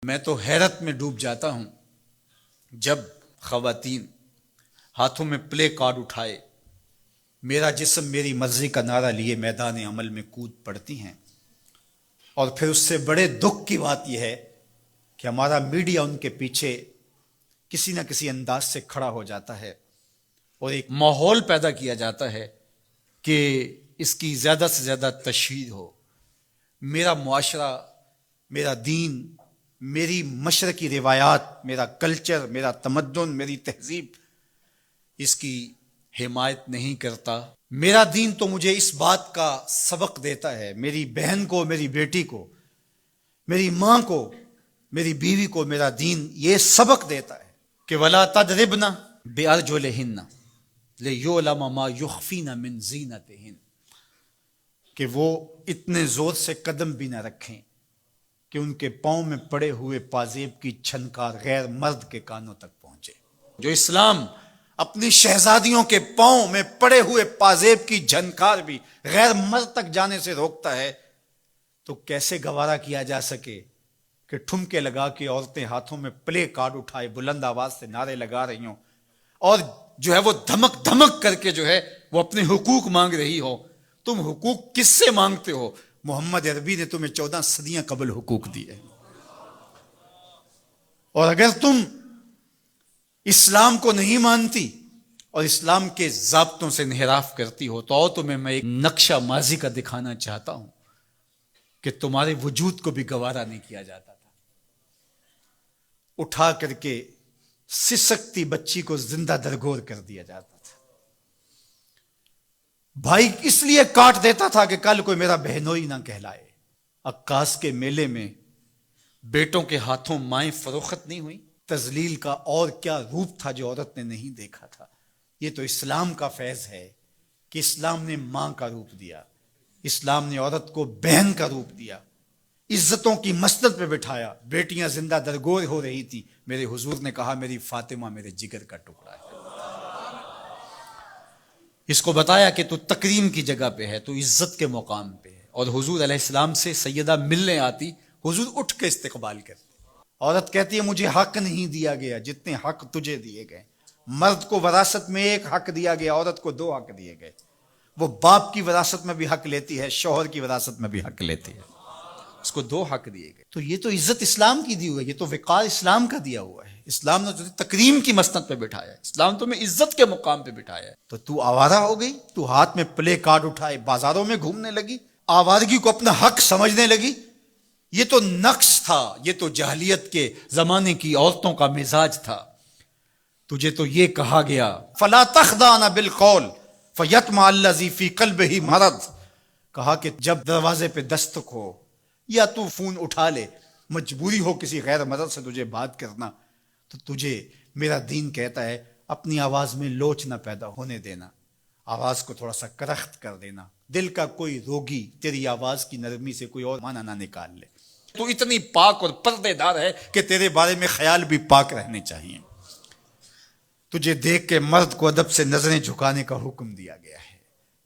میں تو حیرت میں ڈوب جاتا ہوں جب خواتین ہاتھوں میں پلے کارڈ اٹھائے میرا جسم میری مرضی کا نعرہ لیے میدان عمل میں کود پڑتی ہیں، اور پھر اس سے بڑے دکھ کی بات یہ ہے کہ ہمارا میڈیا ان کے پیچھے کسی نہ کسی انداز سے کھڑا ہو جاتا ہے اور ایک ماحول پیدا کیا جاتا ہے کہ اس کی زیادہ سے زیادہ تشہیر ہو۔ میرا معاشرہ، میرا دین، میری مشرقی روایات، میرا کلچر، میرا تمدن، میری تہذیب اس کی حمایت نہیں کرتا۔ میرا دین تو مجھے اس بات کا سبق دیتا ہے، میری بہن کو، میری بیٹی کو، میری ماں کو، میری بیوی کو میرا دین یہ سبق دیتا ہے کہ وَلَا تَضْرِبْنَ بِأَرْجُلِهِنَّ لِيُعْلَمَ مَا يُخْفِينَ مِنْ زِينَتِهِنَّ، کہ وہ اتنے زور سے قدم بھی نہ رکھیں کہ ان کے پاؤں میں پڑے ہوئے پازیب کی چھنکار غیر مرد کے کانوں تک پہنچے۔ جو اسلام اپنی شہزادیوں کے پاؤں میں پڑے ہوئے پازیب کی جھنکار بھی غیر مرد تک جانے سے روکتا ہے، تو کیسے گوارا کیا جا سکے کہ ٹھمکے لگا کے عورتیں ہاتھوں میں پلے کارڈ اٹھائے بلند آواز سے نعرے لگا رہی ہوں اور جو ہے وہ دھمک دھمک کر کے جو ہے وہ اپنے حقوق مانگ رہی ہو۔ تم حقوق کس سے مانگتے ہو؟ محمد عربی نے تمہیں 14 صدیاں قبل حقوق دیے، اور اگر تم اسلام کو نہیں مانتی اور اسلام کے ضابطوں سے انحراف کرتی ہو تو تمہیں میں ایک نقشہ ماضی کا دکھانا چاہتا ہوں کہ تمہارے وجود کو بھی گوارا نہیں کیا جاتا تھا۔ اٹھا کر کے سسکتی بچی کو زندہ درگور کر دیا جاتا تھا۔ بھائی اس لیے کاٹ دیتا تھا کہ کل کوئی میرا بہنوئی نہ کہلائے۔ عکاس کے میلے میں بیٹوں کے ہاتھوں مائیں فروخت نہیں ہوئی؟ تذلیل کا اور کیا روپ تھا جو عورت نے نہیں دیکھا تھا؟ یہ تو اسلام کا فیض ہے کہ اسلام نے ماں کا روپ دیا، اسلام نے عورت کو بہن کا روپ دیا، عزتوں کی مسند پہ بٹھایا۔ بیٹیاں زندہ درگور ہو رہی تھی، میرے حضور نے کہا میری فاطمہ میرے جگر کا ٹکڑا ہے۔ اس کو بتایا کہ تو تکریم کی جگہ پہ ہے، تو عزت کے مقام پہ ہے، اور حضور علیہ السلام سے سیدہ ملنے آتی، حضور اٹھ کے استقبال کرتے۔ عورت کہتی ہے مجھے حق نہیں دیا گیا جتنے حق تجھے دیے گئے۔ مرد کو وراثت میں ایک حق دیا گیا، عورت کو 2 حق دیے گئے۔ وہ باپ کی وراثت میں بھی حق لیتی ہے، شوہر کی وراثت میں بھی حق لیتی ہے، اس کو 2 حق دیے گئے۔ تو یہ تو عزت اسلام کی دی ہوئی ہے، یہ تو وقار اسلام کا دیا ہوا ہے۔ اسلام نے تجھے تکریم کی مسند پہ بٹھایا ہے، اسلام تمہیں عزت کے مقام پہ بٹھایا ہے، تو آوارہ ہو گئی؟ تو ہاتھ میں پلے کارڈ اٹھائے بازاروں میں گھومنے لگی، آوارگی کو اپنا حق سمجھنے لگی؟ یہ تو نقص تھا، یہ تو جاہلیت کے زمانے کی عورتوں کا مزاج تھا۔ تجھے تو یہ کہا گیا فَلَا تَخْضَعْنَ بِالْقَوْلِ فَيَطْمَعَ الَّذِي فِي قَلْبِهِ مَرَضٌ، کہا کہ جب دروازے پہ دستک ہو یا تو فون اٹھا لے، مجبوری ہو کسی غیر مرد سے تجھے بات کرنا، تو تجھے میرا دین کہتا ہے اپنی آواز میں لوچ نہ پیدا ہونے دینا، آواز کو تھوڑا سا کرخت کر دینا، دل کا کوئی روگی تیری آواز کی نرمی سے کوئی اور معنی نہ نکال لے۔ تو اتنی پاک اور پردے دار ہے کہ تیرے بارے میں خیال بھی پاک رہنے چاہیے۔ تجھے دیکھ کے مرد کو ادب سے نظریں جھکانے کا حکم دیا گیا ہے۔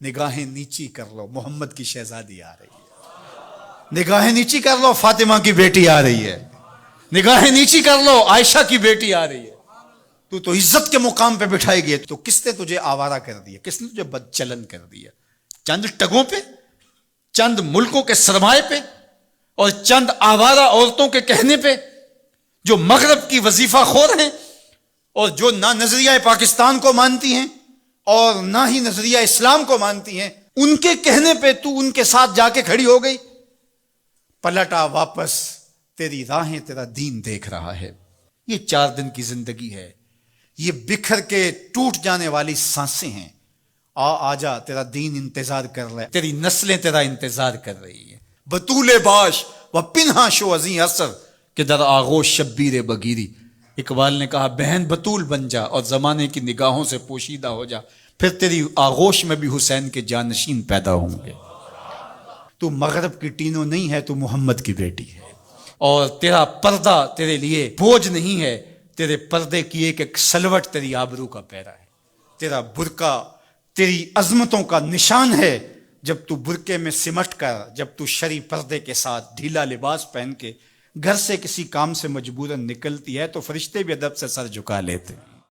نگاہیں نیچی کر لو، محمد کی شہزادی آ رہی ہے۔ نگاہیں نیچی کر لو، فاطمہ کی بیٹی آ رہی ہے۔ نگاہیں نیچی کر لو، عائشہ کی بیٹی آ رہی ہے۔ تو عزت کے مقام پہ بٹھائی گئی، تو کس نے تجھے آوارہ کر دیا؟ کس نے تجھے بد چلن کر دیا؟ چند ٹگوں پہ، چند ملکوں کے سرمائے پہ، اور چند آوارہ عورتوں کے کہنے پہ جو مغرب کی وظیفہ خور ہیں اور جو نہ نظریہ پاکستان کو مانتی ہیں اور نہ ہی نظریہ اسلام کو مانتی ہیں، ان کے کہنے پہ تو ان کے ساتھ جا کے کھڑی ہو گئی۔ پلٹا واپس، تیری راہیں تیرا دین دیکھ رہا ہے۔ یہ 4 دن کی زندگی ہے، یہ بکھر کے ٹوٹ جانے والی سانسیں ہیں۔ آ جا، تیرا دین انتظار کر رہا ہے، تیری نسلیں تیرا انتظار کر رہی ہیں۔ بطول باش و پنہا شو ازیں اثر کہ در آغوش شبیر بگیری۔ اقبال نے کہا بہن بطول بن جا اور زمانے کی نگاہوں سے پوشیدہ ہو جا، پھر تیری آغوش میں بھی حسین کے جانشین پیدا ہوں گے۔ تو مغرب کی ٹینو نہیں ہے، تو محمد کی بیٹی ہے، اور تیرا پردہ تیرے لیے بوجھ نہیں ہے، تیرے پردے کی ایک سلوٹ تیری آبرو کا پیرا ہے۔ تیرا برقع تیری عظمتوں کا نشان ہے۔ جب تو برقعے میں سمٹ کر، جب تو شرعی پردے کے ساتھ ڈھیلا لباس پہن کے گھر سے کسی کام سے مجبوراً نکلتی ہے تو فرشتے بھی ادب سے سر جھکا لیتے ہیں.